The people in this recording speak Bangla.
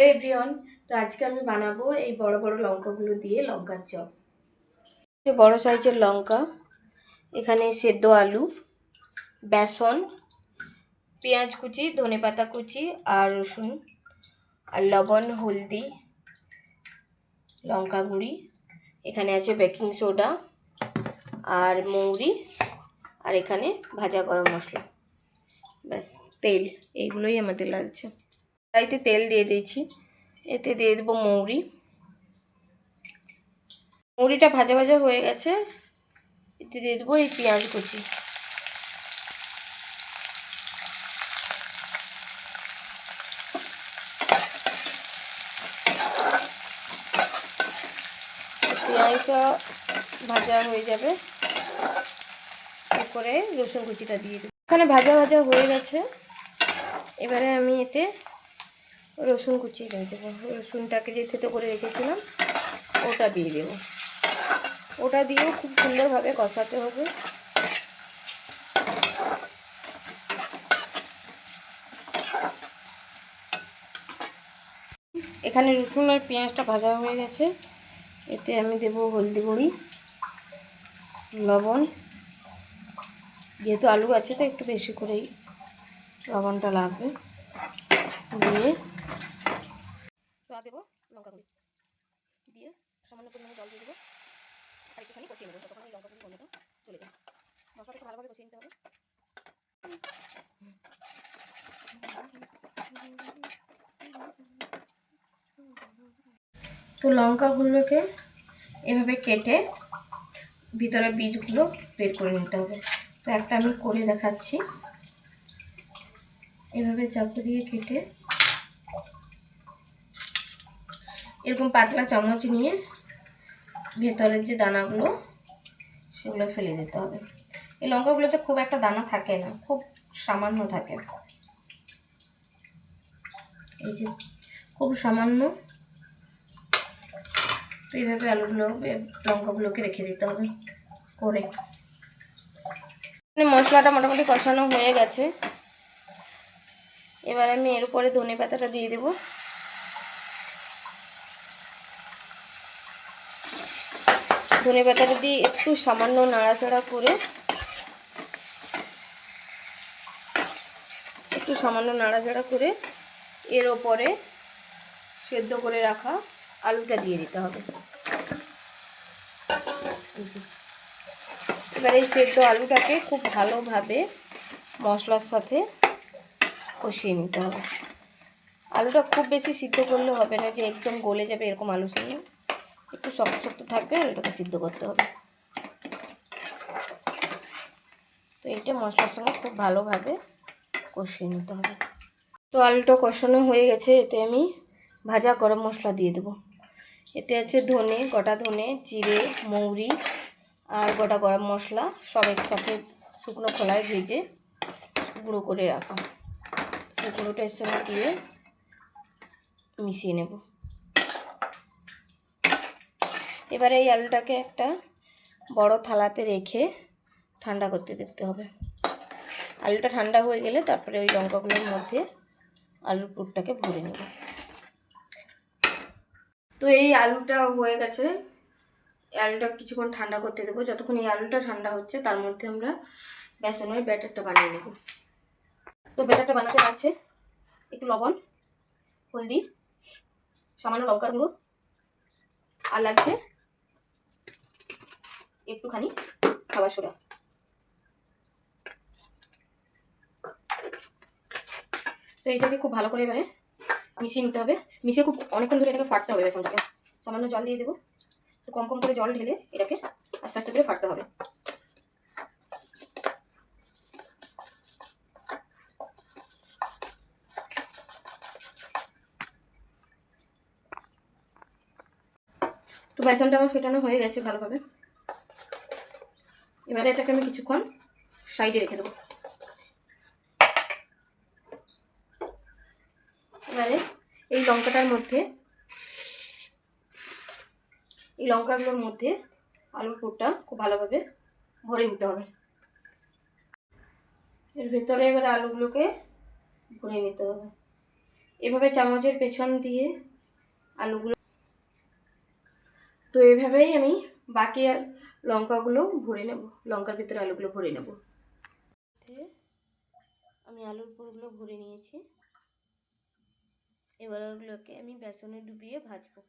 এভরিওয়ান, তো আজকে আমি বানাবো এই বড় বড় লঙ্কাগুলো দিয়ে লঙ্কার চপ। বড় সাইজের লঙ্কা, এখানে সেদ্ধ আলু, বেসন, পেঁয়াজ কুচি, ধনেপাতা কুচি আর রসুন আর লবণ, হলদি, লঙ্কা গুঁড়ি, এখানে আছে বেকিং সোডা আর মৌরি, আর এখানে ভাজা গরম মশলা, ব্যাস তেল, এইগুলোই আমাদের লাগছে। তাইতে তেল দিয়ে দিয়েছি, এতে দিয়ে দেবো মৌরি। মৌরিটা ভাজা ভাজা হয়ে গেছে, এতে দিয়ে দেবো এই পেঁয়াজ কুচি। পেঁয়াজটা ভাজা হয়ে যাবে, এরপরে রসুন কুচিটা দিয়ে দেবো। এখানে ভাজা ভাজা হয়ে গেছে, এবারে আমি এতে রসুন কুচি দিয়ে দেবো। রসুনটাকে যে থেতো করে রেখেছিলাম ওটা দিয়ে দেবো। ওটা দিয়েও খুব সুন্দরভাবে কষাতে হবে। এখানে রসুন আর পেঁয়াজটা ভাজা হয়ে গেছে, এতে আমি দেবো হলদি গুঁড়ি, লবণ, যেহেতু আলু আছে তো একটু বেশি করেই লবণটা লাগবে, দিয়ে দেবো লঙ্কা গুঁড়ি, দিয়ে সামান্য পরিমাণে জল দিয়ে দেবো আর একটুখানি কষিয়ে নেবো, ততক্ষণ এই লঙ্কা গুঁড়ি গন্ধটা চলে যায়। মশলাটাকে ভালোভাবে কষিয়ে নিতে হবে। তো লঙ্কাগুলোকে এভাবে কেটে ভিতরে বীজগুলো বের করে নিতে হবে। তো একটা আমি করে দেখাচ্ছি, এভাবে চাকু দিয়ে কেটে এরকম পাতলা চামচ নিয়ে ভেতরের যে দানাগুলো সেগুলো ফেলে দিতে হবে। এই লঙ্কাগুলোতে খুব একটা দানা থাকে না, খুব সামান্য থাকে, এই যে খুব সামান্য। তো এইভাবে লঙ্কাগুলোকে রেখে দিতে হবে করে। মশলাটা মোটামুটি কষানো হয়ে গেছে, এবার আমি এর উপরে ধনে পাতাটা দিয়ে দেব। ধনে পাতাটা দিয়ে একটু সামান্য নাড়াচাড়া করে এর ওপরে সেদ্ধ করে রাখা আলুটা দিয়ে দিতে হবে। এবার এই সেদ্ধ আলুটাকে খুব ভালোভাবে মশলার সাথে কষিয়ে নিতে হবে। আলুটা খুব বেশি সিদ্ধ করলে হবে না, যে একদম গলে যাবে এরকম আলু সঙ্গে, একটু শক্ত শক্ত থাকবে, আলুটাকে সিদ্ধ করতে হবে। তো এইটা মশলার সঙ্গে খুব ভালোভাবে কষিয়ে নিতে হবে। তো আলুটা কষানো হয়ে গেছে, এতে আমি ভাজা গরম মশলা দিয়ে দেবো। এতে আছে ধনে, গোটা ধনে, জিরে, মৌরি আর গোটা গরম মশলা, সব একসাথে শুকনো খোলায় ভেজে গুঁড়ো করে রাখা। সেই গুঁড়োটা এর সঙ্গে দিয়ে মিশিয়ে নেব। এবারে এই আলুটাকে একটা বড় থালাতে রেখে ঠান্ডা করতে দিতে হবে। আলুটা ঠান্ডা হয়ে গেলে তারপরে ওই লঙ্কাগুলোর মধ্যে আলুর পুরটাকে ভরে নেব। তো এই আলুটা হয়ে গেছে, এই আলুটা কিছুক্ষণ ঠান্ডা করতে দেবো। যতক্ষণ এই আলুটা ঠান্ডা হচ্ছে তার মধ্যে আমরা বেসনের ব্যাটারটা বানিয়ে নেব। তো ব্যাটারটা বানাতে লাগছে একটু লবণ, হলদি, সামান্য লঙ্কার গুঁড়ো, আর লাগছে একটুখানি খাবার সোডা। তো এইটাকে খুব ভালো করে এবারে মিশিয়ে নিতে হবে। মিশিয়ে খুব অনেকক্ষণ ধরে এটাকে ফাটতে হবে। বেসনটাকে সামান্য জল দিয়ে দেবো, তো কম কম করে জল ঢেলে এটাকে আস্তে আস্তে করে ফাটতে হবে। তো বেসনটা আমার ফেটানো হয়ে গেছে ভালোভাবে। এবারে এটাকে আমি কিছুক্ষণ সাইডে রেখে দেবো। এবারে এই লঙ্কাগুলোর মধ্যে আলুর পুরটা খুব ভালোভাবে ভরে নিতে হবে। এর ভেতরে এবারে আলুগুলোকে ভরে নিতে হবে। এভাবে চামচের পেছন দিয়ে আলুগুলো, তো এভাবেই আমি বাকি লঙ্কাগুলো ভরে নেব, লঙ্কার ভিতরে আলুগুলো ভরে নেব। আমি আলুর পুরগুলো ভরে নিয়েছি, এবার ওগুলোকে আমি বেসনে ডুবিয়ে ভাজবো।